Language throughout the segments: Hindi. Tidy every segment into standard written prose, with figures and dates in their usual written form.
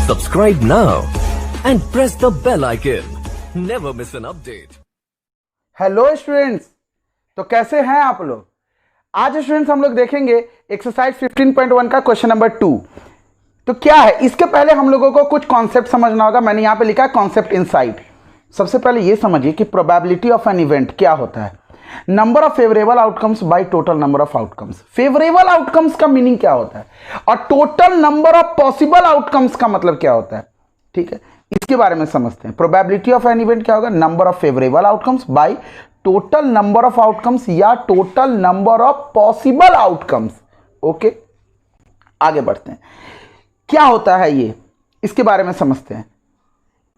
Subscribe now and press the bell icon. Never miss an update. Hello students, तो कैसे हैं आप लोग। आज स्टूडेंट्स हम लोग देखेंगे एक्सरसाइज 15.1 का क्वेश्चन नंबर 2। तो क्या है, इसके पहले हम लोगों को कुछ कॉन्सेप्ट समझना होगा। मैंने यहाँ पे लिखा है कॉन्सेप्ट इनसाइड। सबसे पहले ये समझिए कि प्रोबेबिलिटी ऑफ एन इवेंट क्या होता है। Number of favourable outcomes by total number of outcomes. Favourable outcomes का मीनिंग क्या होता है और total number of possible outcomes का मतलब क्या होता है। ठीक है, इसके बारे में समझते हैं। प्रोबेबिलिटी ऑफ एन इवेंट क्या होगा, number of favourable outcomes by total number of outcomes या total number of possible outcomes. Okay, आगे बढ़ते हैं। क्या होता है ये, इसके बारे में समझते हैं।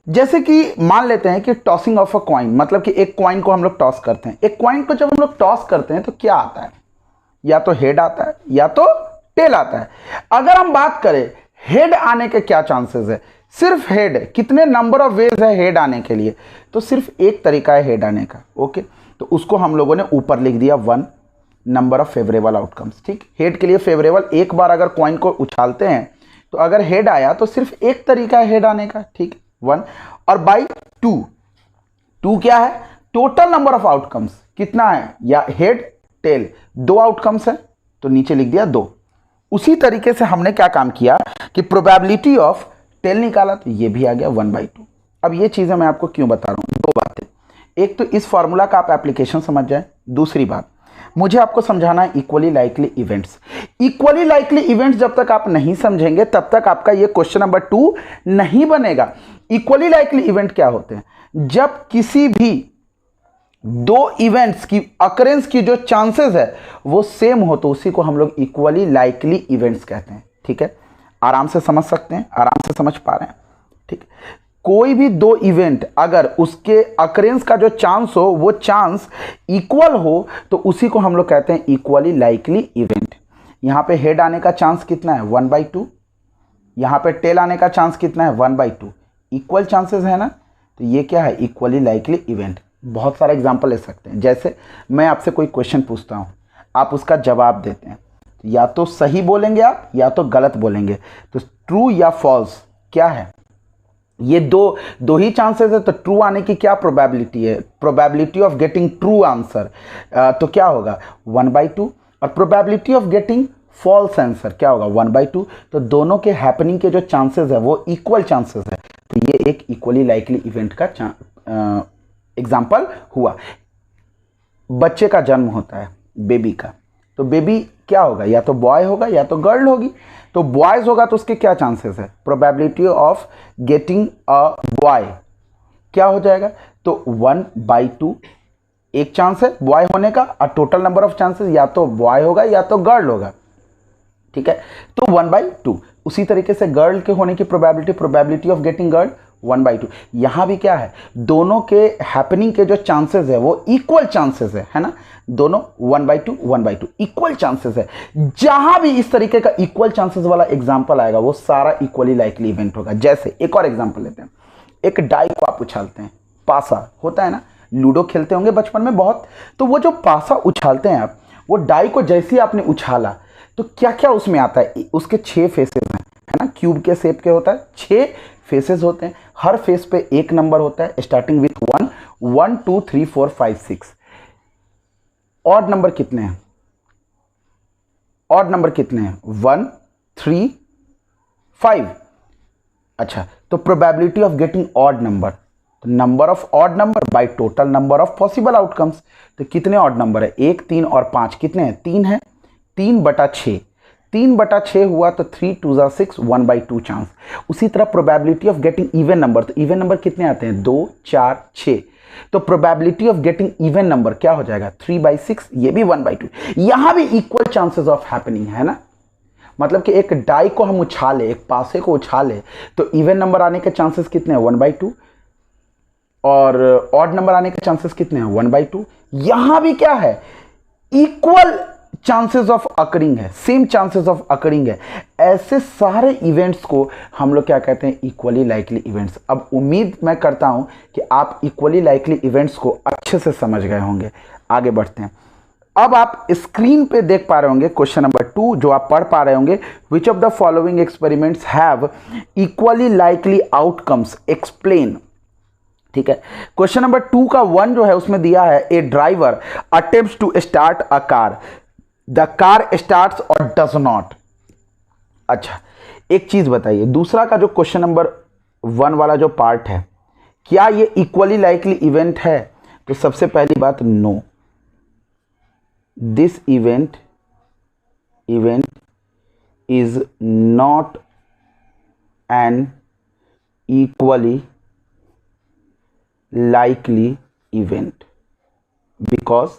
जैसे कि मान लेते हैं कि टॉसिंग ऑफ अ कॉइन, मतलब कि एक कॉइन को हम लोग टॉस करते हैं। एक कॉइन को जब हम लोग टॉस करते हैं तो क्या आता है, या तो हेड आता है या तो टेल आता है। अगर हम बात करें हेड आने के क्या चांसेस है, सिर्फ हेड, कितने नंबर ऑफ वेज है हेड आने के लिए, तो सिर्फ एक तरीका है हेड आने का। ओके, तो उसको हम लोगों ने ऊपर लिख दिया 1 नंबर ऑफ फेवरेबल आउटकम्स। ठीक, हेड के लिए फेवरेबल, एक बार अगर कॉइन को उछालते हैं तो अगर हेड आया तो सिर्फ एक तरीका है हेड आने का। ठीक, 1 और बाई 2 क्या है, टोटल नंबर ऑफ आउटकम्स कितना है, या हेड टेल, 2 आउटकम्स है तो नीचे लिख दिया 2। उसी तरीके से हमने क्या काम किया कि प्रोबेबिलिटी ऑफ टेल निकाला तो ये भी आ गया 1/2। अब ये चीजें मैं आपको क्यों बता रहा हूं, 2 बातें। एक तो इस फॉर्मूला का आप एप्लीकेशन समझ जाए, दूसरी बात मुझे आपको समझाना है equally likely events. Equally likely events जब तक आप नहीं समझेंगे तब तक आपका ये क्वेश्चन नंबर 2 नहीं बनेगा। इक्वली लाइकली इवेंट क्या होते हैं, जब किसी भी 2 इवेंट्स की अकरेंस की जो चांसेस है वो सेम हो तो उसी को हम लोग इक्वली लाइकली इवेंट्स कहते हैं। ठीक है, आराम से समझ सकते हैं, आराम से समझ पा रहे हैं। ठीक, कोई भी 2 इवेंट अगर उसके अकरेंस का जो चांस हो वो चांस इक्वल हो तो उसी को हम लोग कहते हैं इक्वली लाइकली इवेंट। यहां पे हेड आने का चांस कितना है, 1/2। यहां पे टेल आने का चांस कितना है, 1/2। इक्वल चांसेस है ना, तो ये क्या है, इक्वली लाइकली इवेंट। बहुत सारे एग्जांपल ले सकते हैं। जैसे मैं आपसे कोई क्वेश्चन पूछता हूं, आप उसका जवाब देते हैं, या तो सही बोलेंगे आप या तो गलत बोलेंगे। तो ट्रू या फॉल्स क्या है, ये दो ही चांसेस है। तो ट्रू आने की क्या प्रोबेबिलिटी है, probability of getting true answer तो क्या होगा 1/2, और probability of getting false answer क्या होगा 1/2। तो दोनों के हैपनिंग के जो चांसेस है वो इक्वल चांसेस है। तो ये एक इक्वली लाइकली इवेंट का एग्जाम्पल हुआ। बच्चे का जन्म होता है, बेबी का, तो बेबी क्या होगा, या तो बॉय होगा या तो गर्ल होगी। तो बॉयज होगा तो उसके क्या चांसेस है, probability of getting a boy क्या हो जाएगा, तो 1/2 एक चांस है बॉय होने का, और टोटल नंबर ऑफ चांसेस या तो बॉय होगा या तो गर्ल होगा। ठीक है, तो 1/2। उसी तरीके से गर्ल के होने की प्रोबेबिलिटी ऑफ गेटिंग गर्ल 1/2। यहां भी क्या है, दोनों के हैपनिंग के जो चांसेस है वो इक्वल चांसेस है ना, दोनों 1/2 इक्वल चांसेस है। जहां भी इस तरीके का इक्वल चांसेस वाला एग्जांपल आएगा वो सारा इक्वली लाइकली इवेंट होगा। जैसे एक और एग्जांपल लेते हैं, एक डाई को आप उछालते हैं, पासा होता है ना, लूडो खेलते होंगे बचपन में बहुत, तो वो जो पासा उछालते हैं आप, वो डाई को जैसे ही आपने उछाला तो क्या क्या उसमें आता है, उसके 6 फेसेस हैं, है ना, क्यूब के शेप के होता है, 6 फेसेस होते हैं। हर फेस पे एक नंबर होता है स्टार्टिंग विथ 1, 1 2 3 4 5 6। ऑड नंबर कितने हैं, ऑड नंबर कितने हैं 1 3 5। अच्छा, तो probability of getting odd number, तो number of odd number by total number of possible outcomes. तो कितने ऑड नंबर है, 1 3 और 5, कितने हैं, 3 है, 3/6। 3/6 हुआ तो 3 2 6, 1/2 चांस। उसी तरह probability of getting even number, तो इवन नंबर कितने आते हैं, 2 4 6। तो probability of getting even number क्या हो जाएगा, 3/6, ये भी 1/2। यहां भी इक्वल चांसेस ऑफ हैपनिंग है ना, मतलब कि एक डाई को हम उछाले, एक पासे को उछाले तो इवन नंबर आने के चांसेस कितने हैं 1/2, और ऑड नंबर आने के चांसेस कितने हैं 1/2। यहां भी क्या है, इक्वल चांसेस ऑफ अकरिंग है, सेम चांसेस ऑफ अकरिंग है। ऐसे सारे इवेंट्स को हम लोग क्या कहते हैं, इक्वली लाइकली इवेंट्स। अब उम्मीद मैं करता हूं कि आप इक्वली लाइकली इवेंट्स को अच्छे से समझ गए होंगे। आगे बढ़ते हैं। अब आप स्क्रीन पे देख पा रहे होंगे क्वेश्चन नंबर 2 जो आप पढ़ पा रहे होंगे, which of the following experiments have equally likely outcomes, explain. ठीक है, क्वेश्चन नंबर 2 का 1 जो है उसमें दिया है a driver attempts to start a car, the car starts और डज नॉट। अच्छा, एक चीज बताइए, दूसरा का जो क्वेश्चन नंबर 1 वाला जो पार्ट है, क्या ये इक्वली लाइकली इवेंट है? तो सबसे पहली बात, no, this event is not an equally likely event because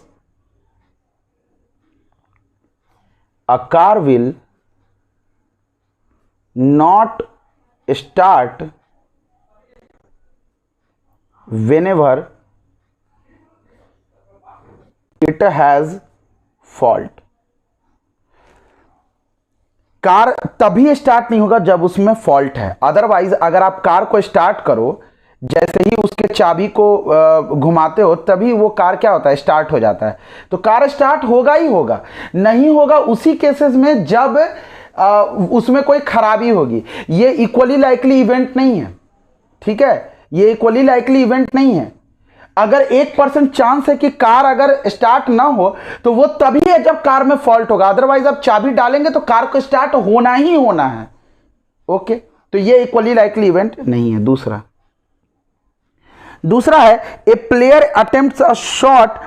a car will not start whenever it has fault। Car तभी स्टार्ट नहीं होगा जब उसमें फॉल्ट है, अदरवाइज अगर आप कार को स्टार्ट करो, जैसे ही उसके चाबी को घुमाते हो तभी वो कार क्या होता है, स्टार्ट हो जाता है। तो कार स्टार्ट होगा ही होगा, नहीं होगा उसी केसेस में जब उसमें कोई खराबी होगी। ये इक्वली लाइकली इवेंट नहीं है, ठीक है, ये इक्वली लाइकली इवेंट नहीं है। अगर 1% चांस है कि कार अगर स्टार्ट ना हो तो वो तभी है जब कार में फॉल्ट होगा, अदरवाइज आप चाबी डालेंगे तो कार को स्टार्ट होना ही होना है। ओके, तो ये इक्वली लाइकली इवेंट नहीं है। दूसरा है a player attempts a shot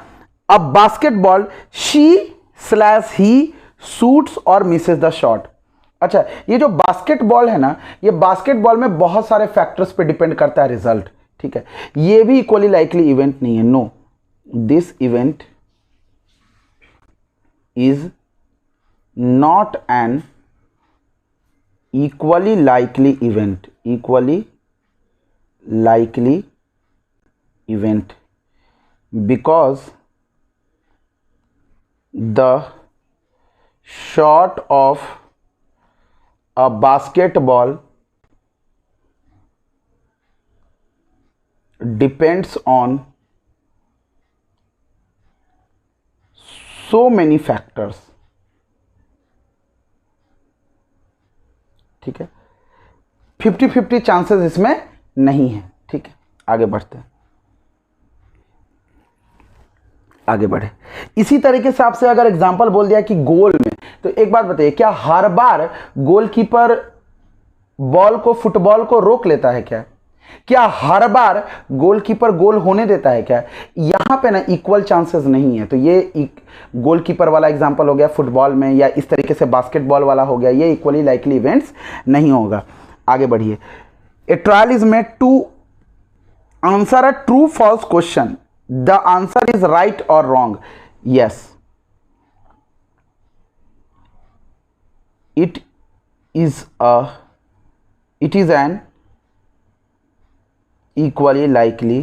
a basketball, she he shoots और मिसेस द शॉट। अच्छा, ये जो बास्केटबॉल है ना, ये बास्केटबॉल में बहुत सारे फैक्टर्स पे डिपेंड करता है रिजल्ट, ठीक है, ये भी इक्वली लाइकली इवेंट नहीं है। No, this event is not an equally likely event, equally likely event because the shot of a basketball depends on so many factors। ठीक है, 50-50 चांसेस इसमें नहीं है। ठीक है, आगे बढ़ते हैं, आगे बढ़े। इसी तरीके से आपसे अगर एग्जांपल बोल दिया कि गोल में, तो एक बात बताइए, क्या हर बार गोलकीपर बॉल को, फुटबॉल को रोक लेता है क्या? क्या हर बार गोलकीपर गोल होने देता है क्या? यहां पे ना इक्वल चांसेस नहीं है। तो ये गोलकीपर वाला एग्जांपल हो गया फुटबॉल में, या इस तरीके से बास्केटबॉल वाला हो गया, ये इक्वली लाइकली इवेंट्स नहीं होगा। आगे बढ़िए, a trial is made to answer a true false question, the answer is right or wrong? Yes, it is an equally likely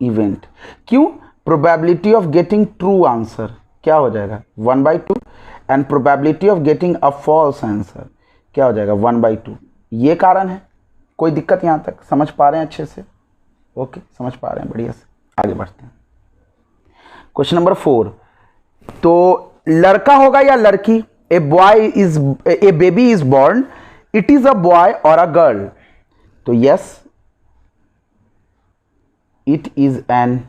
event। क्यों? probability of getting true answer क्या हो जाएगा 1/2 and probability of getting a false answer क्या हो जाएगा 1/2। ये कारण है। कोई दिक्कत यहां तक समझ पा रहे हैं अच्छे से? ओके, समझ पा रहे हैं, बढ़िया से। आगे बढ़ते हैं, क्वेश्चन नंबर 4। तो लड़का होगा या लड़की? A baby is born, it is a boy और अ गर्ल? तो yes, it is an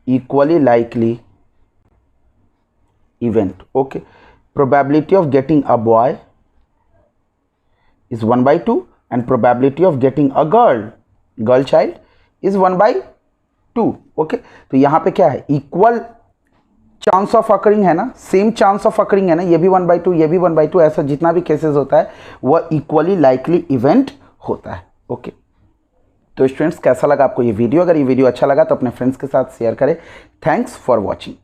equally likely event. Okay, probability of getting a boy is 1/2 and probability of getting a girl child is 1/2। Okay, तो यहां पे क्या है, इक्वल चांस ऑफ अकरिंग है ना, सेम चांस ऑफ अकरिंग है ना, ये भी 1/2 ये भी 1/2, ऐसा जितना भी केसेस होता है वह इक्वली लाइकली इवेंट होता है। ओके, तो स्टूडेंट्स कैसा लगा आपको ये वीडियो? अगर ये वीडियो अच्छा लगा तो अपने फ्रेंड्स के साथ शेयर करें। Thanks for watching.